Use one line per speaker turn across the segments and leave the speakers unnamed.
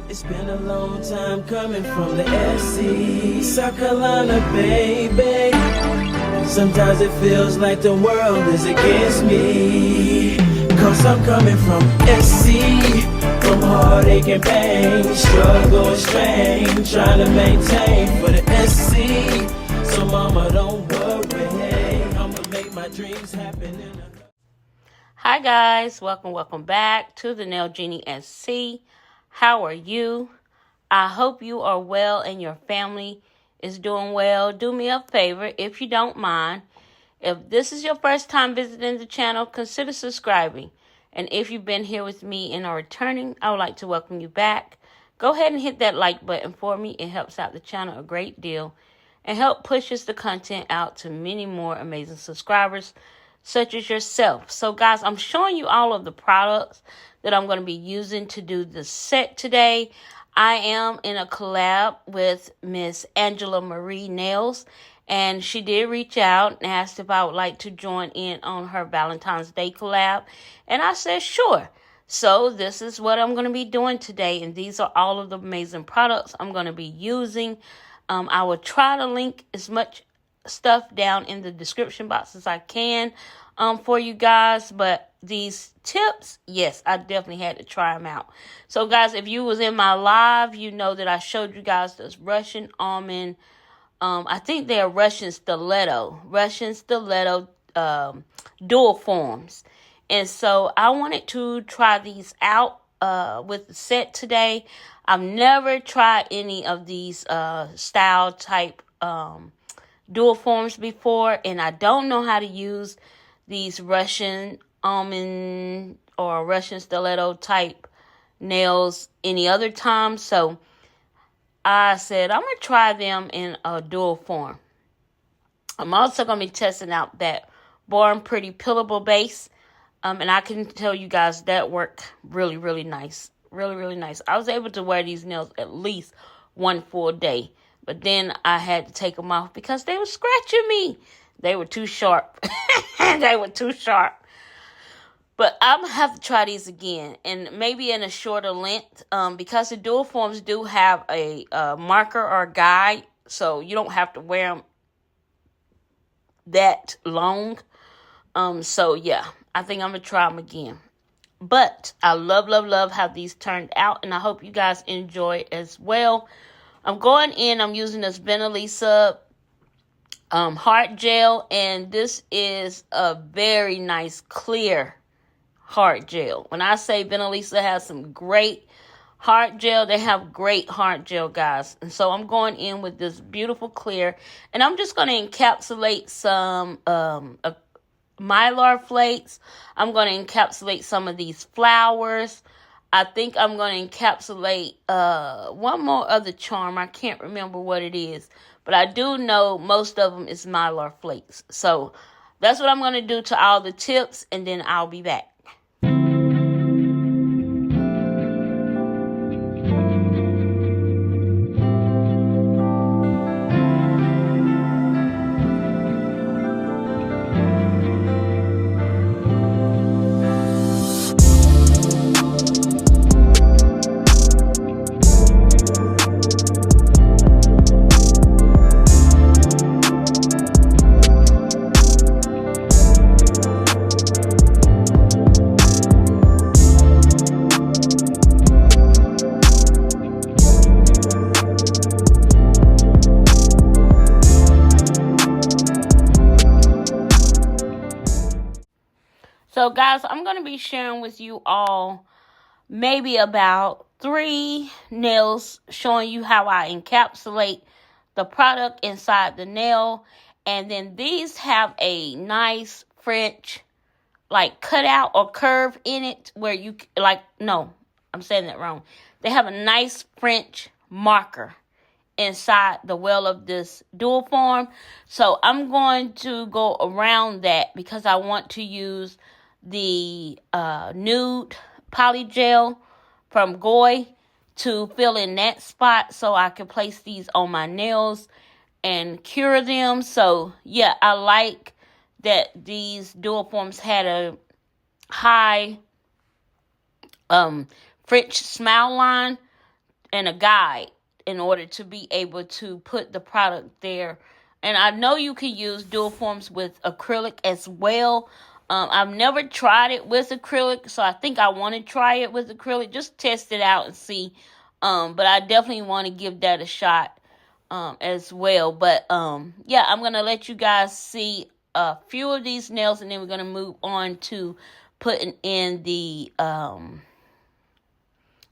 It's been a long time coming from the SC, South Carolina, baby. Sometimes it feels like the world is against me, 'cause I'm coming from SC, from heartache and pain, struggle and strain, trying to maintain for the SC. So mama, don't worry, I'ma make my dreams happen.
Hi guys, welcome back to the Nailjeaniesc. How are you? I hope you are well and your family is doing well. Do me a favor, if you don't mind. If this is your first time visiting the channel, consider subscribing. And if you've been here with me and are returning, I would like to welcome you back. Go ahead and hit that like button for me. It helps out the channel a great deal and help pushes the content out to many more amazing subscribers such as yourself. So guys, I'm showing you all of the products that I'm going to be using to do the set today. I am in a collab with Miss Angela Marie Nails, and she did reach out and asked if I would like to join in on her Valentine's Day collab, and I said sure. So this is what I'm going to be doing today, and these are all of the amazing products I'm going to be using. I will try to link as much stuff down in the description box as I can for you guys, but these tips, yes, I definitely had to try them out. So guys, if you was in my live, you know that I showed you guys this Russian almond, I think they're Russian stiletto dual forms. And so I wanted to try these out with the set today. I've never tried any of these style type dual forms before, and I don't know how to use these Russian almond or Russian stiletto type nails any other time. So I said I'm going to try them in a dual form. I'm also going to be testing out that Born Pretty Pillable base. And I can tell you guys that worked really, really nice. Really nice. I was able to wear these nails at least one full day. But then I had to take them off because they were scratching me. They were too sharp. They were too sharp. But I'm going to have to try these again. And maybe in a shorter length. Because the dual forms do have a marker or guide. So you don't have to wear them that long. So yeah. I think I'm going to try them again. But I love how these turned out. And I hope you guys enjoy as well. I'm going in. I'm using this Venalisa Hard gel. And this is a very nice clear hard gel. When I say Venalisa has some great hard gel, they have great hard gel, guys. And so I'm going in with this beautiful clear. And I'm just going to encapsulate some Mylar flakes. I'm going to encapsulate some of these flowers. I think I'm going to encapsulate one more other charm. I can't remember what it is. But I do know most of them is Mylar flakes. So that's what I'm going to do to all the tips. And then I'll be back. So guys, I'm going to be sharing with you all maybe about 3 nails, showing you how I encapsulate the product inside the nail. And then these have a nice French like cutout or curve in it where you no, I'm saying that wrong. They have a nice French marker inside the well of this dual form. So I'm going to go around that because I want to use the nude poly gel from Goy to fill in that spot so I can place these on my nails and cure them. So yeah, I like that these dual forms had a high French smile line and a guide in order to be able to put the product there. And I know you can use dual forms with acrylic as well. I've never tried it with acrylic, so I think I want to try it with acrylic. Just test it out and see. But I definitely want to give that a shot as well. But yeah, I'm going to let you guys see a few of these nails, and then we're going to move on to putting in the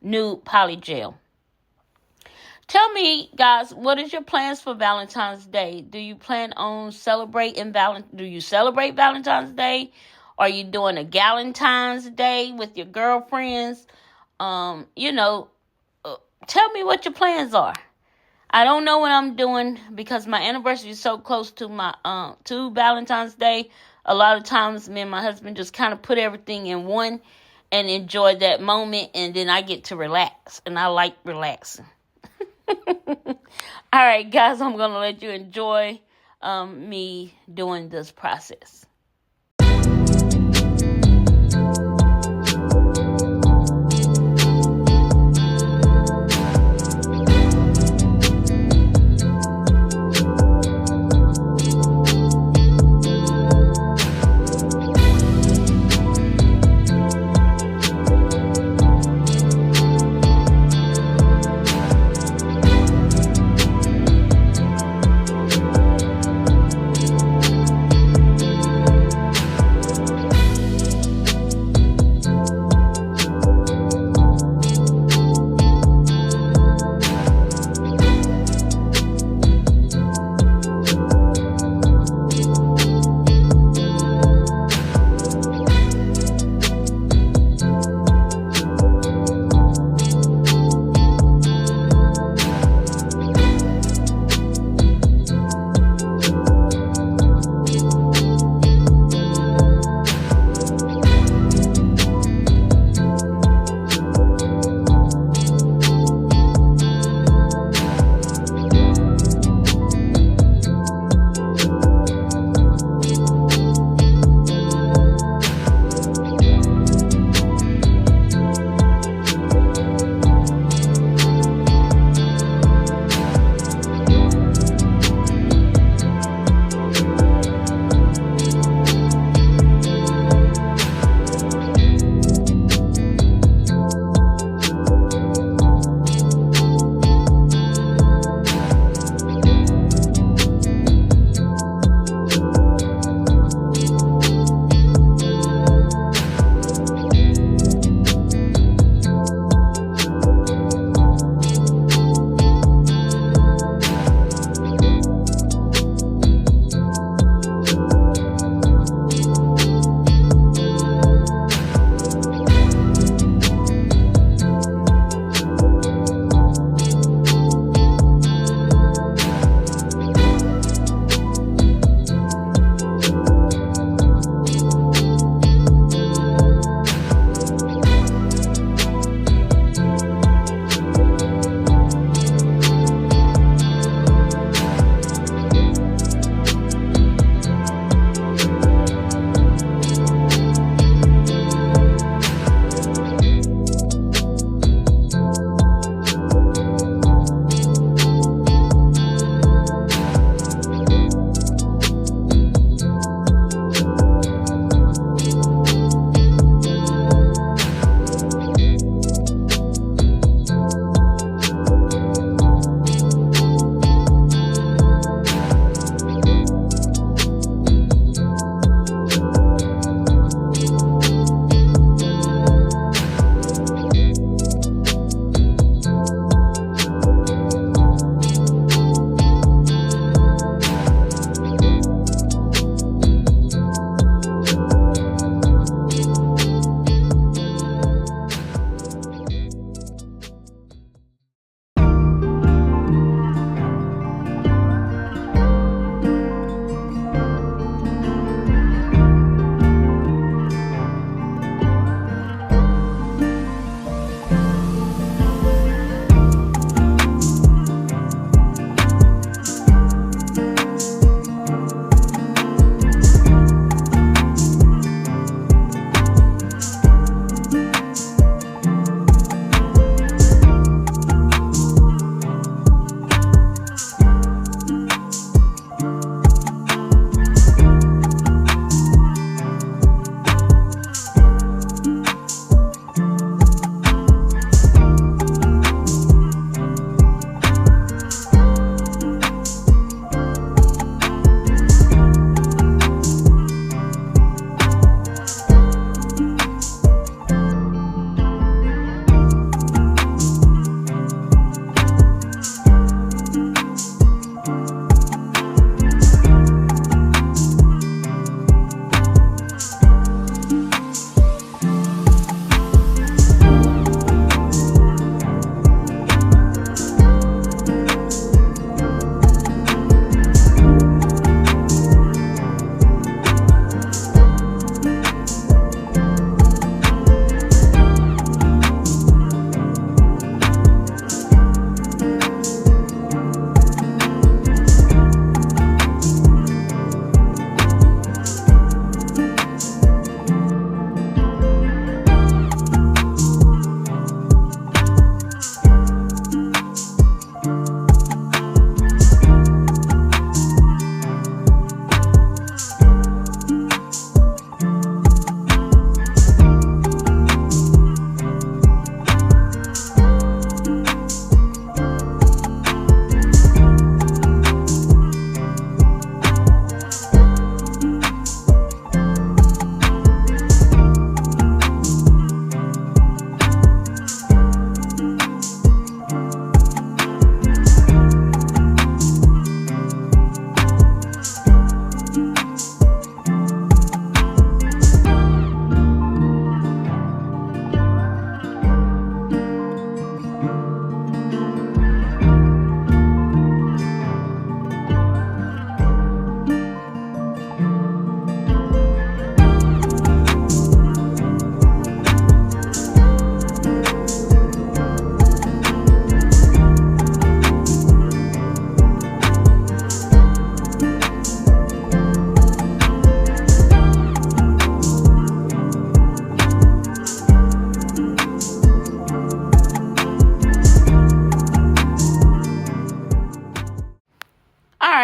nude poly gel. Tell me, guys, what is your plans for Valentine's Day? Do you plan on celebrating Do you celebrate Valentine's Day? Are you doing a Galentine's Day with your girlfriends? You know, tell me what your plans are. I don't know what I'm doing because my anniversary is so close to my to Valentine's Day. A lot of times, me and my husband just kind of put everything in one and enjoy that moment, and then I get to relax, and I like relaxing. All right, guys, I'm going to let you enjoy me doing this process.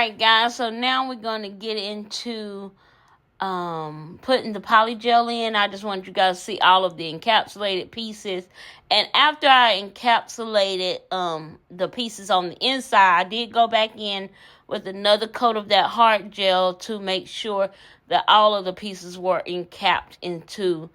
Alright guys, so now we're going to get into putting the poly gel in. I just wanted you guys to see all of the encapsulated pieces. And after I encapsulated the pieces on the inside, I did go back in with another coat of that hard gel to make sure that all of the pieces were encapped into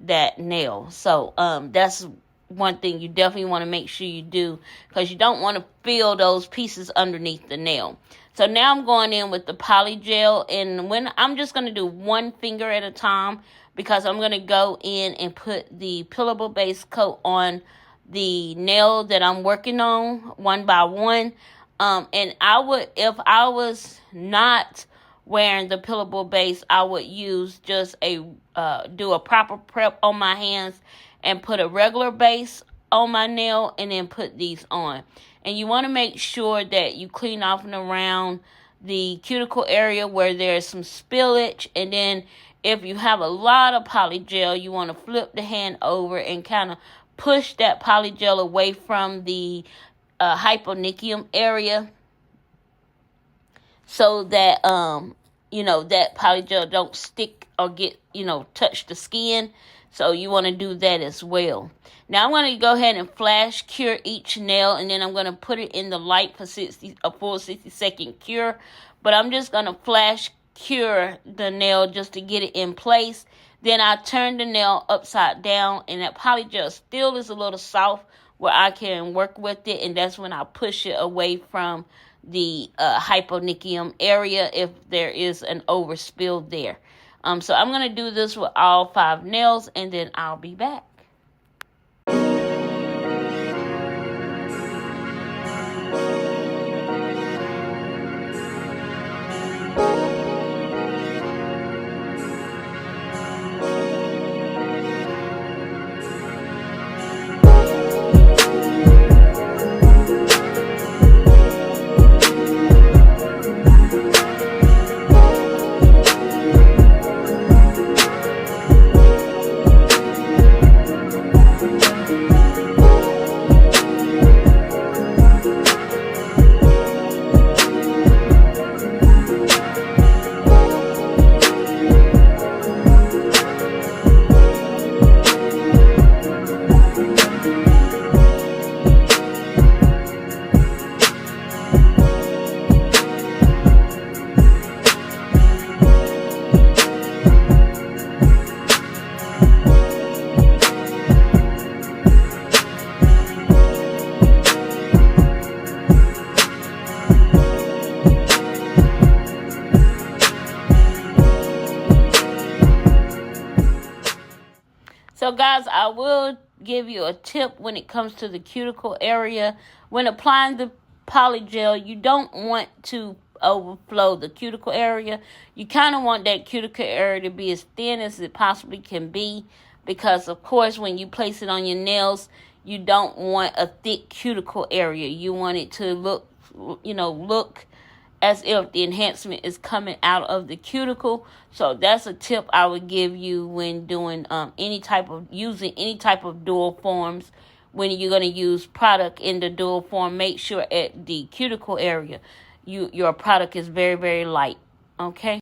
that nail. So that's one thing you definitely want to make sure you do, because you don't want to feel those pieces underneath the nail. So now I'm going in with the poly gel, and when I'm just going to do one finger at a time, because I'm going to go in and put the pillable base coat on the nail that I'm working on one by one. And I would, if I was not wearing the pillable base, I would use just do a proper prep on my hands and put a regular base on my nail and then put these on. And you want to make sure that you clean off and around the cuticle area where there's some spillage. And then if you have a lot of poly gel, you want to flip the hand over and kind of push that poly gel away from the hyponychium area, so that that poly gel don't stick or get touch the skin. So you want to do that as well. Now I'm going to go ahead and flash cure each nail, and then I'm going to put it in the light for a full 60-second cure. But I'm just going to flash cure the nail just to get it in place. Then I turn the nail upside down, and that poly gel still is a little soft where I can work with it, and that's when I push it away from the hyponychium area if there is an overspill there. So I'm going to do this with all 5 nails, and then I'll be back. So guys, I will give you a tip when it comes to the cuticle area. When applying the poly gel, you don't want to overflow the cuticle area. You kind of want that cuticle area to be as thin as it possibly can be, because of course when you place it on your nails, you don't want a thick cuticle area. You want it to look as if the enhancement is coming out of the cuticle. So that's a tip I would give you when doing using any type of dual forms. When you're going to use product in the dual form, make sure at the cuticle area your product is very, very light. Okay.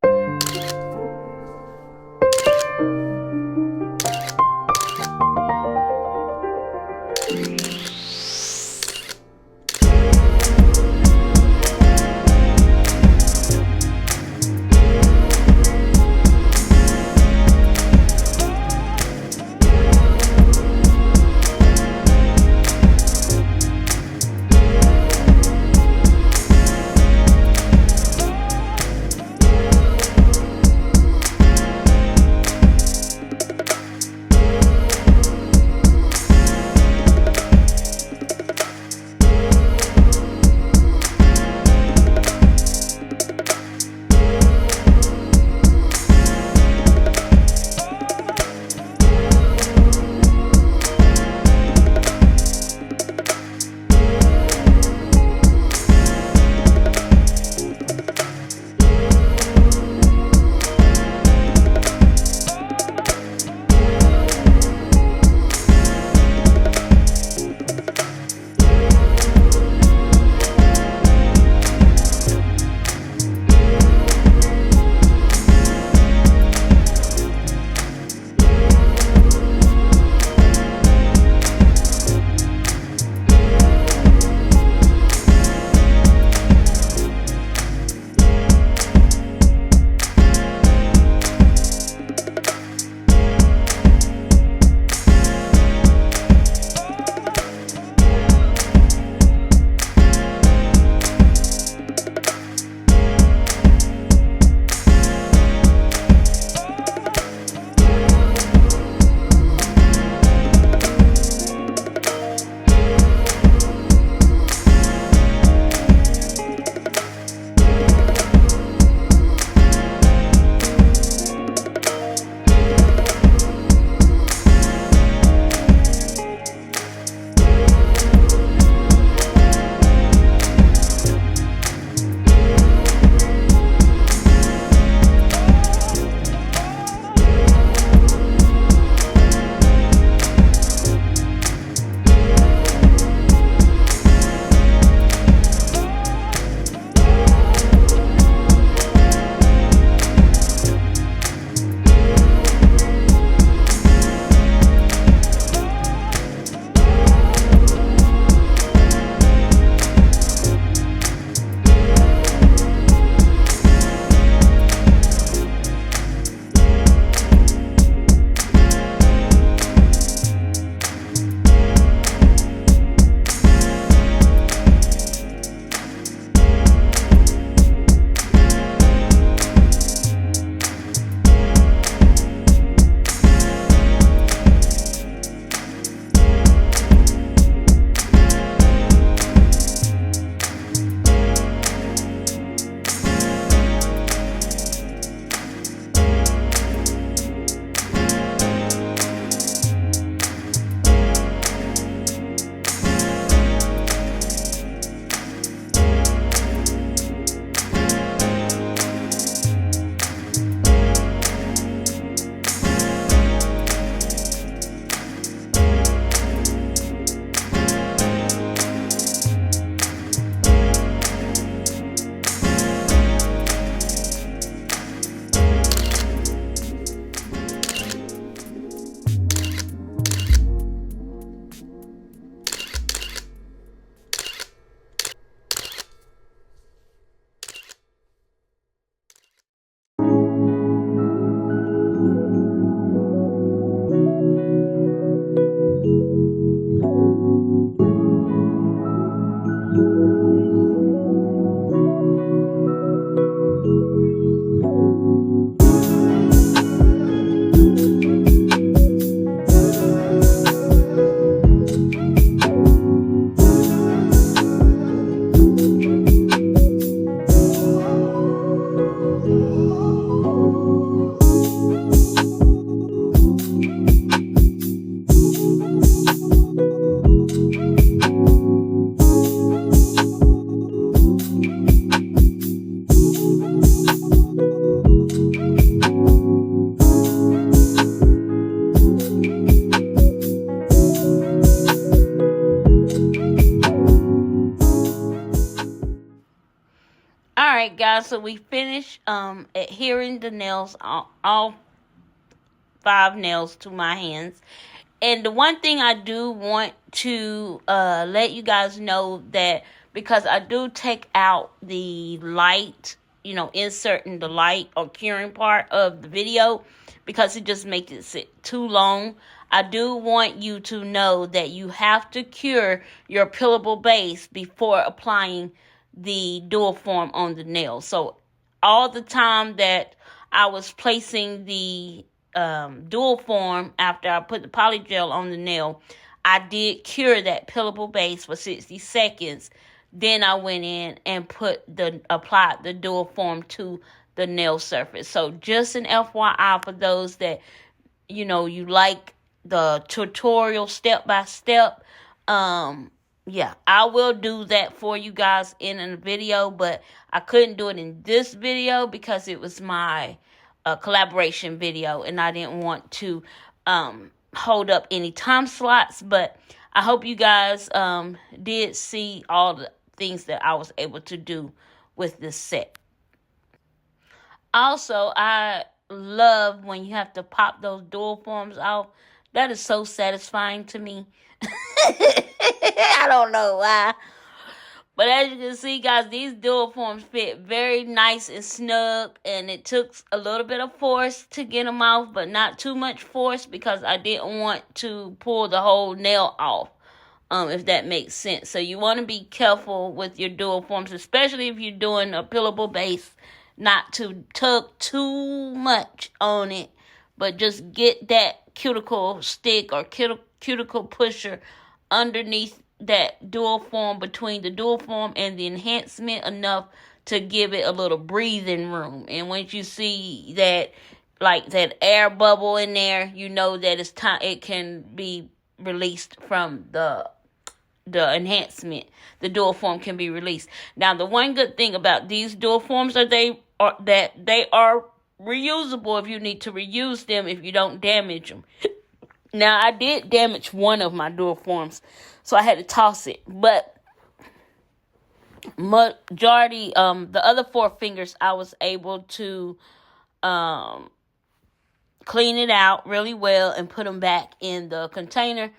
right, guys, so we finished adhering the nails, all 5 nails to my hands. And the one thing I do want to let you guys know that because I do take out the light, inserting the light or curing part of the video because it just makes it sit too long. I do want you to know that you have to cure your peelable base before applying the dual form on the nail. So all the time that I was placing the dual form after I put the polygel on the nail, I did cure that peelable base for 60 seconds. Then I went in and applied the dual form to the nail surface. So just an FYI for those that, you like the tutorial step by step. Yeah, I will do that for you guys in a video, but I couldn't do it in this video because it was my collaboration video and I didn't want to hold up any time slots. But I hope you guys did see all the things that I was able to do with this set. Also, I love when you have to pop those dual forms off. That is so satisfying to me. I don't know why. But as you can see, guys, these dual forms fit very nice and snug. And it took a little bit of force to get them off, but not too much force because I didn't want to pull the whole nail off, if that makes sense. So you want to be careful with your dual forms, especially if you're doing a peelable base, not to tug too much on it, but just get that cuticle stick or cuticle pusher underneath that dual form, between the dual form and the enhancement, enough to give it a little breathing room. And once you see that, like that air bubble in there, you know that it's time, it can be released from the enhancement. The dual form can be released. Now, the one good thing about these dual forms are that they are reusable if you need to reuse them, if you don't damage them. Now, I did damage one of my dual forms, so I had to toss it. But majority, the other 4 fingers, I was able to clean it out really well and put them back in the container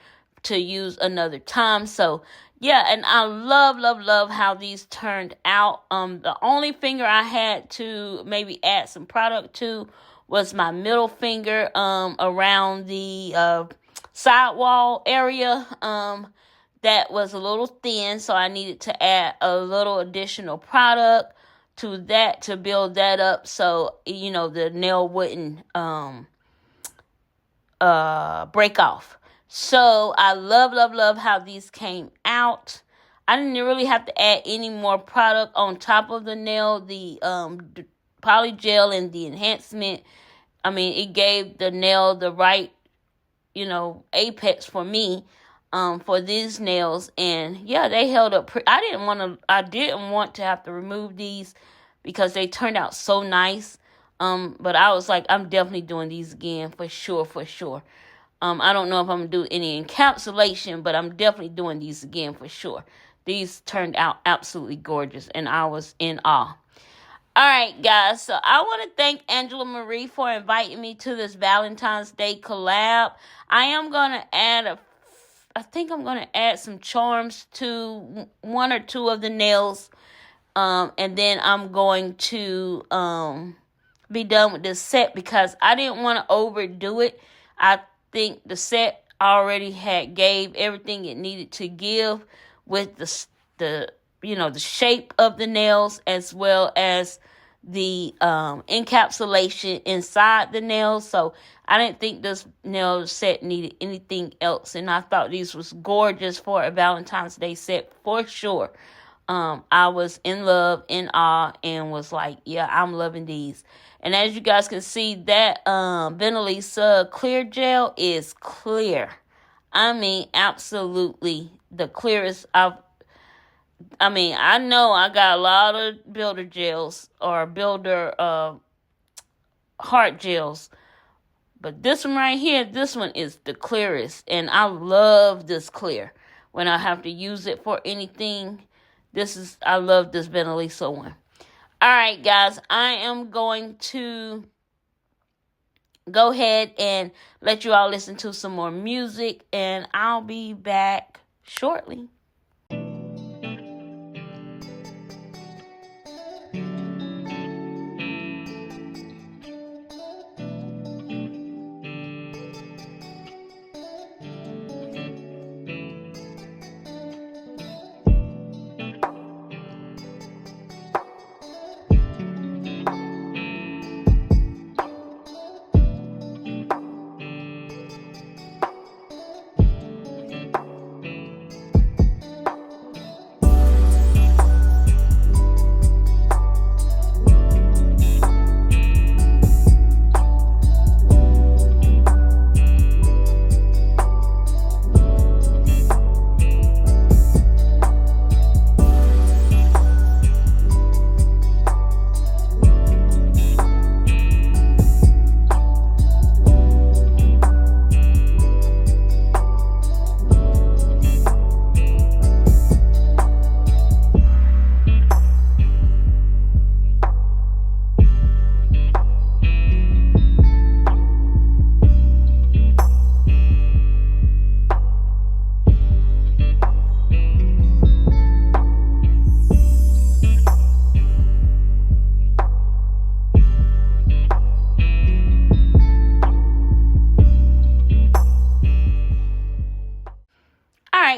to use another time. So, yeah, and I love how these turned out. The only finger I had to maybe add some product to was my middle finger around the sidewall area. That was a little thin, so I needed to add a little additional product to that to build that up so, the nail wouldn't break off. So I love how these came out. I didn't really have to add any more product on top of the nail. The polygel and the enhancement, I mean, it gave the nail the right, apex for me, for these nails. And yeah, they held up. I didn't want to have to remove these because they turned out so nice. But I was like, I'm definitely doing these again for sure. I don't know if I'm going to do any encapsulation, but I'm definitely doing these again for sure. These turned out absolutely gorgeous, and I was in awe. All right, guys, so I want to thank Angela Marie for inviting me to this Valentine's Day collab. I am going to add I'm going to add some charms to 1 or 2 of the nails, and then I'm going to be done with this set because I didn't want to overdo it. I think the set already gave everything it needed to give with the shape of the nails as well as the encapsulation inside the nails. So I didn't think this nail set needed anything else, and I thought these was gorgeous for a Valentine's Day set for sure. I was in love, in awe, and was like, yeah, I'm loving these. And as you guys can see, that Venalisa clear gel is clear. I mean, absolutely the clearest I know I got a lot of builder gels or builder heart gels. But this one right here, this one is the clearest. And I love this clear. When I have to use it for anything, I love this Venalisa one. All right, guys, I am going to go ahead and let you all listen to some more music, and I'll be back shortly.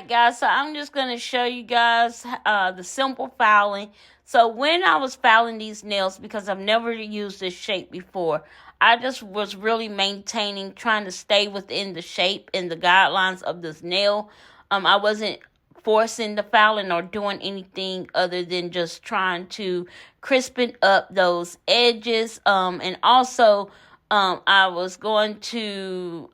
Guys, so I'm just going to show you guys the simple filing. So when I was filing these nails, because I've never used this shape before, I just was really trying to stay within the shape and the guidelines of this nail. I wasn't forcing the filing or doing anything other than just trying to crispen up those edges. And also, I was going to,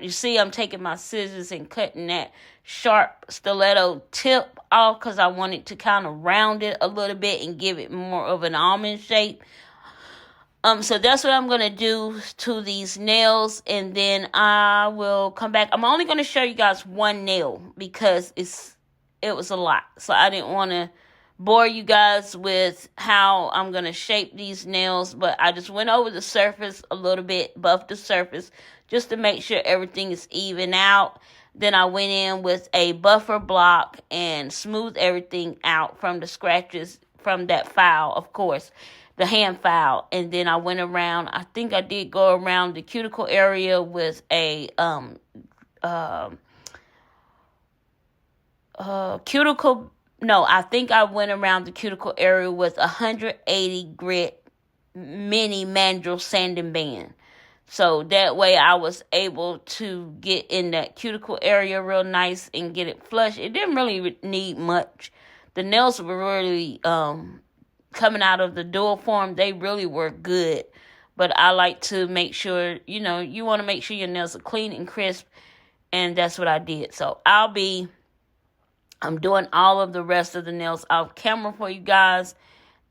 you see I'm taking my scissors and cutting that sharp stiletto tip off because I wanted to kind of round it a little bit and give it more of an almond shape. So that's what I'm going to do to these nails, and then I will come back. I'm only going to show you guys one nail because it was a lot. So I didn't want to bore you guys with how I'm going to shape these nails, but I just went over the surface a little bit, buffed the surface just to make sure everything is even out. Then I went in with a buffer block and smoothed everything out from the scratches from that file, of course, the hand file. And then I went around, I think I did go around the cuticle area with a cuticle, no, I think I went around the cuticle area with 180 grit mini mandrel sanding band. So that way I was able to get in that cuticle area real nice and get it flush. It didn't really need much. The nails were really coming out of the dual form. They really were good. But I like to make sure, you want to make sure your nails are clean and crisp. And that's what I did. So I'm doing all of the rest of the nails off camera for you guys.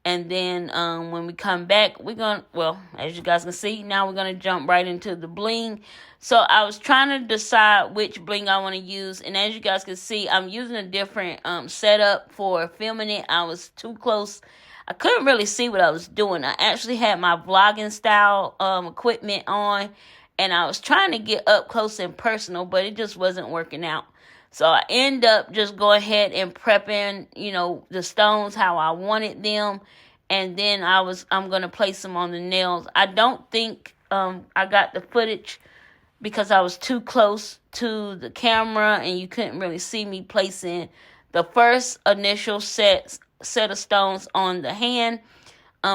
And then when we come back, as you guys can see, now we're going to jump right into the bling. So I was trying to decide which bling I want to use. And as you guys can see, I'm using a different setup for filming it. I was too close. I couldn't really see what I was doing. I actually had my vlogging style equipment on. And I was trying to get up close and personal, but it just wasn't working out. So I end up just going ahead and prepping, the stones how I wanted them. And then I'm going to place them on the nails. I don't think I got the footage because I was too close to the camera and you couldn't really see me placing the first initial set of stones on the hand.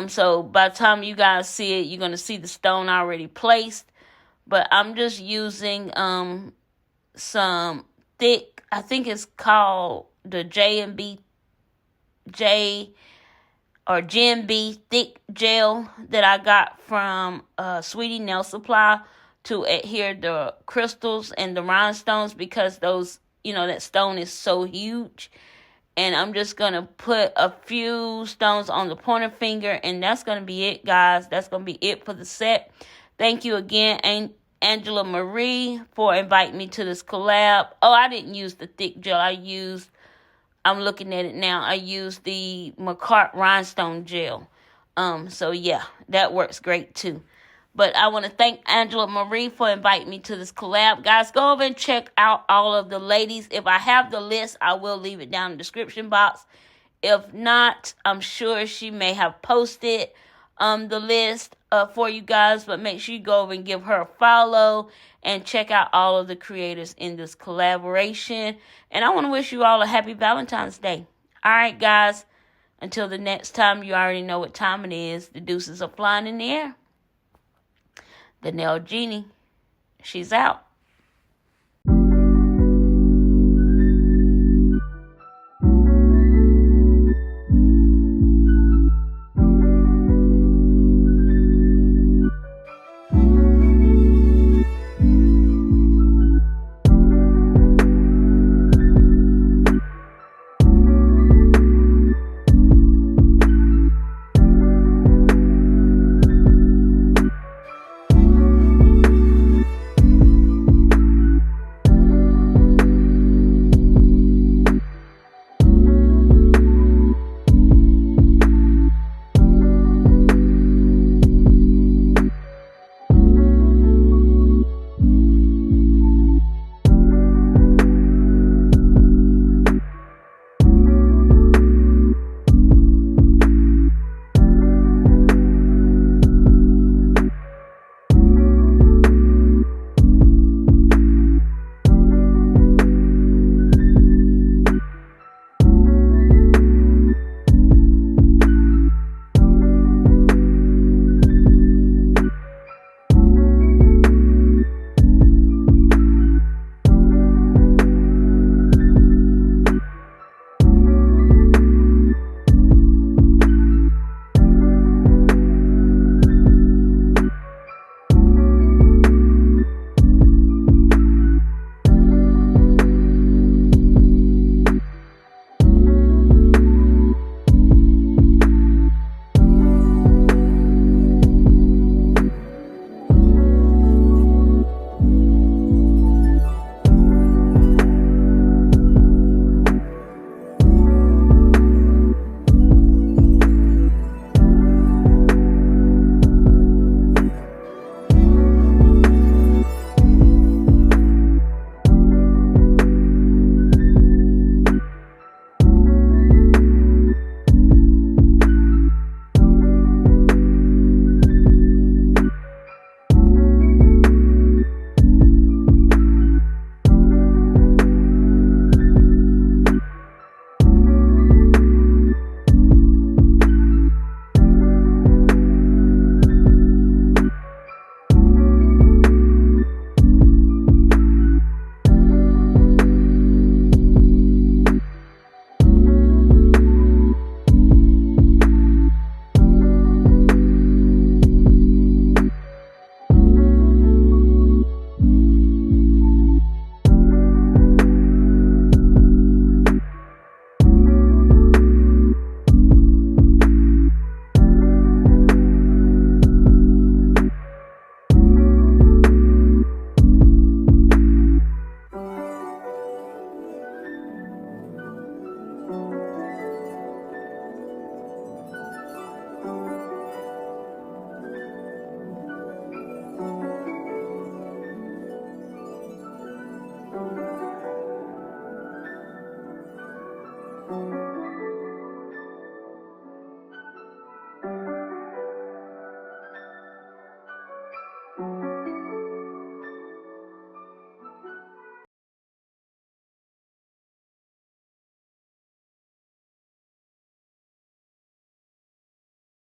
So by the time you guys see it, you're going to see the stone already placed. But I'm just using some thick, I think it's called the G&B thick gel that I got from Sweetie Nail Supply to adhere the crystals and the rhinestones because those, that stone is so huge. And I'm just going to put a few stones on the pointer finger, and that's going to be it, guys. That's going to be it for the set. Thank you again, Angela Marie, for inviting me to this collab. Oh, I didn't use the thick gel. I'm looking at it now. I used the McCart Rhinestone gel. So yeah, that works great too. But I want to thank Angela Marie for inviting me to this collab. Guys, go over and check out all of the ladies. If I have the list, I will leave it down in the description box. If not, I'm sure she may have posted the list for you guys. But make sure you go over and give her a follow and check out all of the creators in this collaboration. And I want to wish you all a happy Valentine's Day. All right, guys. Until the next time, you already know what time it is. The deuces are flying in the air. The Nail Genie, she's out.